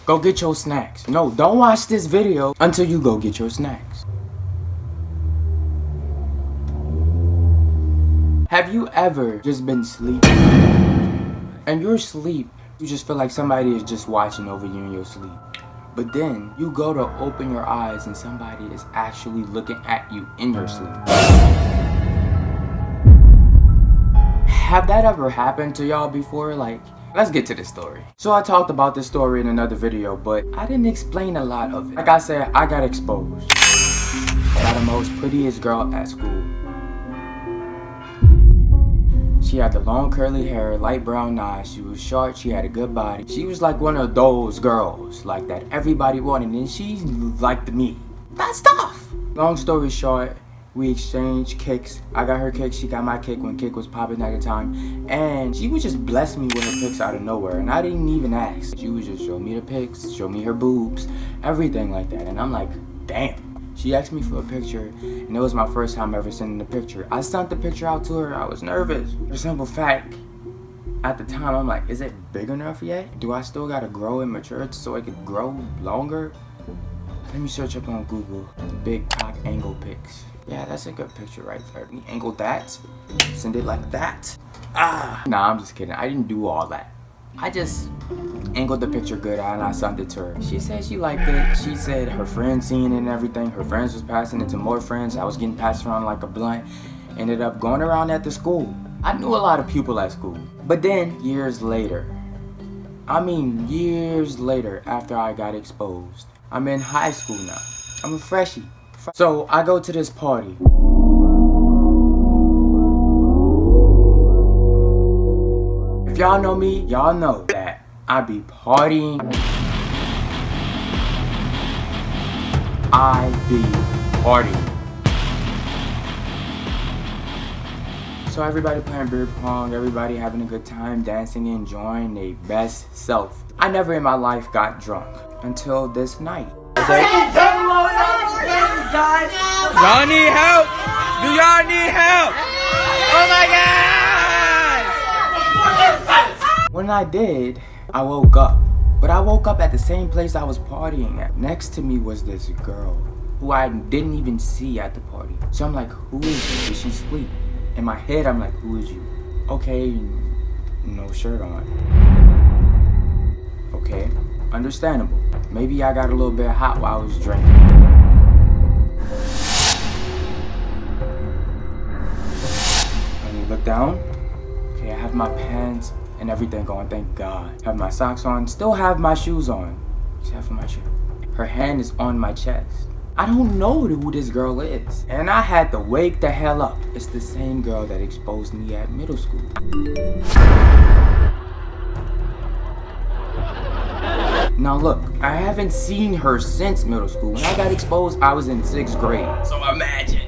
Go get your snacks. No, don't watch this video until you go get your snacks. Have you ever just been sleeping and you're asleep? You just feel like somebody is just watching over you in your sleep. But then you go to open your eyes and somebody is actually looking at you in your sleep. Have that ever happened to y'all before? Like, let's get to the story. So I talked about this story in another video, but I didn't explain a lot of it. Like I said, I got exposed by the most prettiest girl at school. She had the long curly hair, light brown eyes, she was short, she had a good body. She was like one of those girls like that everybody wanted, and she liked me. That's tough. Long story short, we exchanged kicks. I got her kick, she got my kick when kick was popping at the time. And she would just bless me with her pics out of nowhere, and I didn't even ask. She would just show me the pics, show me her boobs, everything like that. And I'm like, damn. She asked me for a picture, and it was my first time ever sending the picture. I sent the picture out to her. I was nervous. For the simple fact, at the time, I'm like, is it big enough yet? Do I still gotta grow and mature so it could grow longer? Let me search up on Google, big cock angle pics. Yeah, that's a good picture right there. We angled that, send it like that. Nah, I'm just kidding. I didn't do all that. I just angled the picture good and I sent it to her. She said she liked it. She said her friends seen it and everything. Her friends was passing it to more friends. I was getting passed around like a blunt. Ended up going around at the school. I knew a lot of people at school. But then, years later, after I got exposed, I'm in high school now. I'm a freshie. So I go to this party. If y'all know me, y'all know that I be partying. So everybody playing beer pong, everybody having a good time, dancing, enjoying their best self. I never in my life got drunk until this night. Y'all need help? Do y'all need help? Oh my God! When I did, I woke up. But I woke up at the same place I was partying at. Next to me was this girl who I didn't even see at the party. So I'm like, who is she? Did she sleep? In my head, I'm like, who is you? Okay, no shirt on. Okay, understandable. Maybe I got a little bit hot while I was drinking. Let me look down. Okay, I have my pants and everything going, thank God. Have my socks on, still have my shoes on, except for my shoe. Her hand is on my chest. I don't know who this girl is, and I had to wake the hell up. It's the same girl that exposed me at middle school. Now look, I haven't seen her since middle school. When I got exposed, I was in 6th grade. So imagine.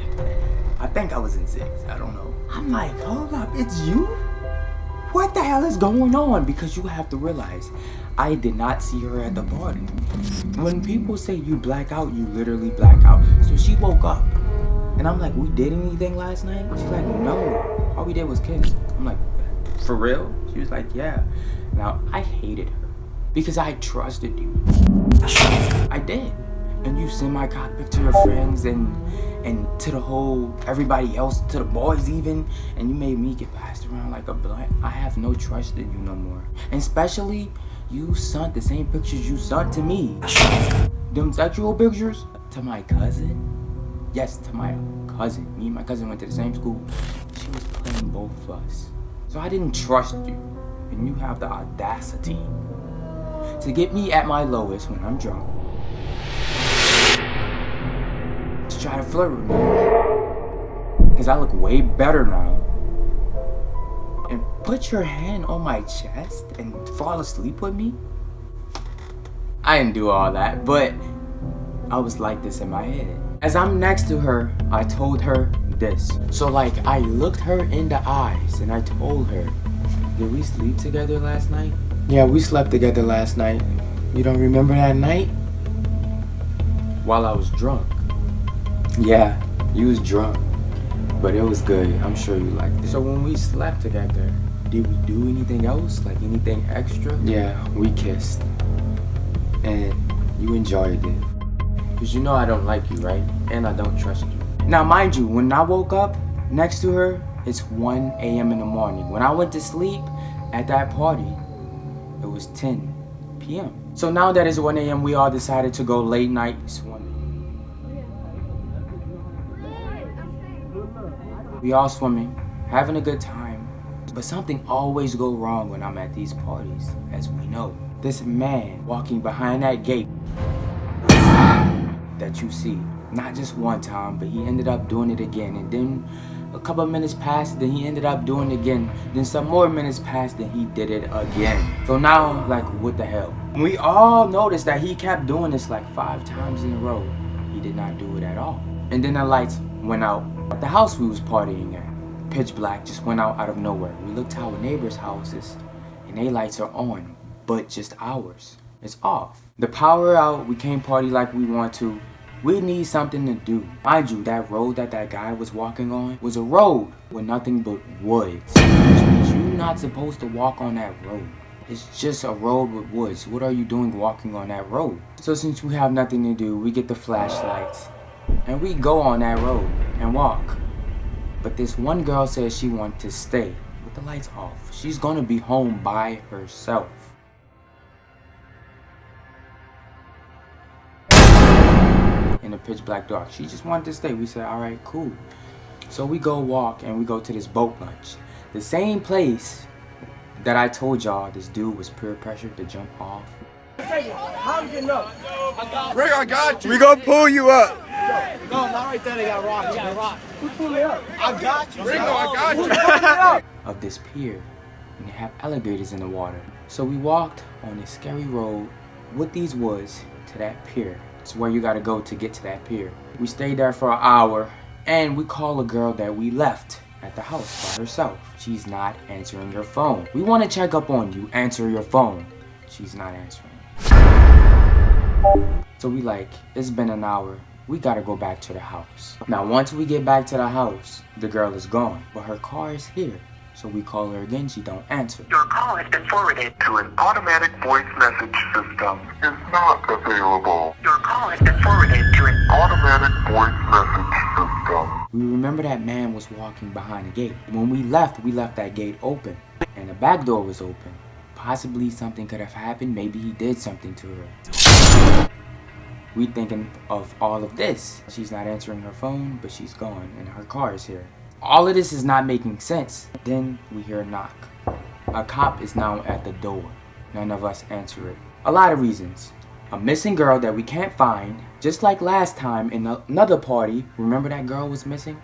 I think I was in 6th, I don't know. I'm like, hold up, it's you? What the hell is going on? Because you have to realize, I did not see her at the party. When people say you black out, you literally black out. So she woke up, and I'm like, we did anything last night? She's like, no, all we did was kiss. I'm like, for real? She was like, yeah. Now, I hated her because I trusted you. I did. And you send my cockpit to your friends and to the whole, everybody else, to the boys even, and you made me get passed around like a blunt. I have no trust in you no more. And especially, you sent the same pictures you sent to me. Them sexual pictures to my cousin. Yes, to my cousin. Me and my cousin went to the same school. She was playing both of us. So I didn't trust you. And you have the audacity to get me at my lowest when I'm drunk. To try to flirt with me. Because I look way better now. And put your hand on my chest and fall asleep with me? I didn't do all that, but I was like this in my head. As I'm next to her, I told her this. So like, I looked her in the eyes and I told her, did we sleep together last night? Yeah, we slept together last night. You don't remember that night? While I was drunk. Yeah, you was drunk. But it was good. I'm sure you liked it. So when we slept together, did we do anything else? Like anything extra? Yeah, we kissed. and you enjoyed it. Because you know I don't like you, right? And I don't trust you. Now, mind you, when I woke up next to her, it's 1 a.m. in the morning. When I went to sleep at that party, it was 10 p.m. So now that it's 1 a.m., we all decided to go late night swimming. We all swimming, having a good time. But something always go wrong when I'm at these parties, as we know. This man walking behind that gate that you see, not just one time, but he ended up doing it again. And then a couple of minutes passed, then he ended up doing it again. Then some more minutes passed, then he did it again. So now, like, what the hell? We all noticed that he kept doing this like 5 times in a row. He did not do it at all. And then the lights went out at the house we was partying at. Pitch black, just went out of nowhere. We looked to our neighbors' houses and their lights are on, but just ours, it's off. The power out, we can't party like we want to. We need something to do. Mind you, that road that guy was walking on was a road with nothing but woods. Which means you're not supposed to walk on that road. It's just a road with woods. What are you doing walking on that road? So since we have nothing to do, we get the flashlights and we go on that road and walk. But this one girl says she wants to stay with the lights off. She's gonna be home by herself. In the pitch black dark. She just wanted to stay. We said, all right, cool. So we go walk and we go to this boat lunch. The same place that I told y'all this dude was peer pressured to jump off. How you getting up? Rick, I got you. We gonna pull you up. No, not right there. They got rocks. They got rocks. Who's pulling up? I got you. Rico, I got you. Of this pier, and they have elevators in the water. So we walked on this scary road with these woods to that pier. It's where you gotta go to get to that pier. We stayed there for an hour and we call a girl that we left at the house by herself. She's not answering your phone. We want to check up on you. Answer your phone. She's not answering. So we like, it's been an hour. We gotta go back to the house. Now once we get back to the house, the girl is gone, but her car is here. So we call her again, she don't answer. Your call has been forwarded to an automatic voice message system. Is not available. Your call has been forwarded to an automatic voice message system. We remember that man was walking behind the gate. When we left that gate open. And the back door was open. Possibly something could have happened. Maybe he did something to her. We thinking of all of this. She's not answering her phone, but she's gone and her car is here. All of this is not making sense. Then we hear a knock. A cop is now at the door. None of us answer it. A lot of reasons. A missing girl that we can't find. Just like last time in another party. Remember that girl was missing?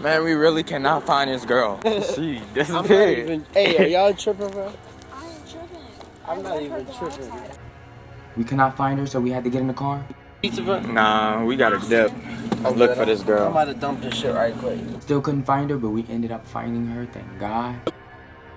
Man, we really cannot find this girl. She disappeared. Hey, are y'all tripping, bro? I ain't tripping. I'm not even tripping. We cannot find her, so we had to get in the car. Pizza, bro? Nah, we gotta dip. Look for this I'm girl. about to dump this shit right quick. Still couldn't find her, but we ended up finding her, thank God.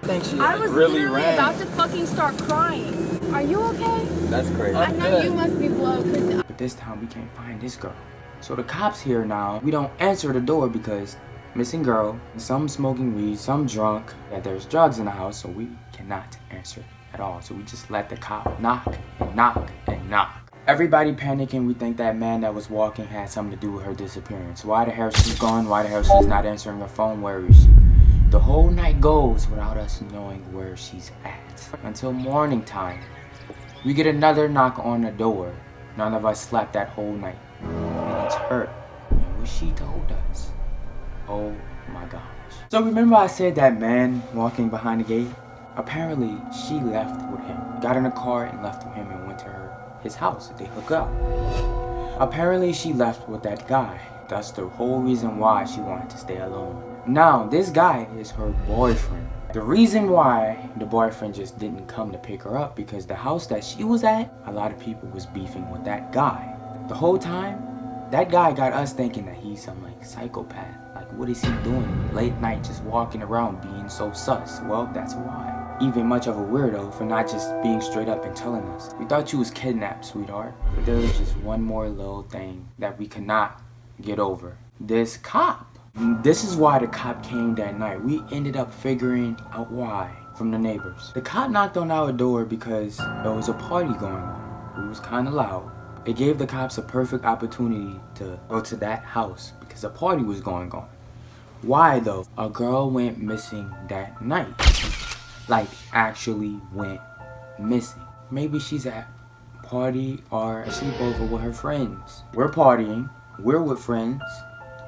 Thanks, I was really literally ran. about to fucking start crying. Are you okay? That's crazy. I know you must be blown. But this time we can't find this girl. So the cops here now. We don't answer the door because missing girl, some smoking weed, some drunk, that there's drugs in the house, so we cannot answer at all. So we just let the cop knock and knock and knock. Everybody panicking. We think that man that was walking had something to do with her disappearance. Why the hell she's gone? Why the hell she's not answering her phone? Where is she? The whole night goes without us knowing where she's at. Until morning time. We get another knock on the door. None of us slept that whole night. And it's her. And what she told us. Oh my gosh. So remember I said that man walking behind the gate? Apparently she left with him. Got in a car and left with him and went to his house. They hook up. Apparently she left with that guy. That's the whole reason why she wanted to stay alone. Now this guy is her boyfriend. The reason why the boyfriend just didn't come to pick her up because the house that she was at, a lot of people was beefing with that guy. The whole time, that guy got us thinking that he's some like psychopath. Like what is he doing late night just walking around being so sus? Well, that's why. Even much of a weirdo for not just being straight up and telling us. We thought you was kidnapped, sweetheart. But there was just one more little thing that we could not get over. This cop. This is why the cop came that night. We ended up figuring out why from the neighbors. The cop knocked on our door because there was a party going on. It was kind of loud. It gave the cops a perfect opportunity to go to that house because a party was going on. Why though? A girl went missing that night. Like actually went missing. Maybe she's at a party or a sleepover with her friends. We're partying. We're with friends.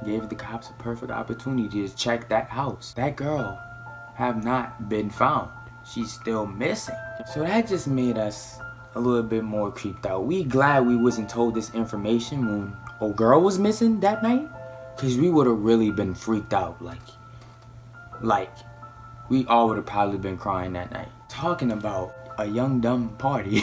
Gave the cops a perfect opportunity to check that house. That girl have not been found. She's still missing. So that just made us a little bit more creeped out. We glad we wasn't told this information when old girl was missing that night, cause we would have really been freaked out. Like we all would have probably been crying that night. Talking about a young dumb party.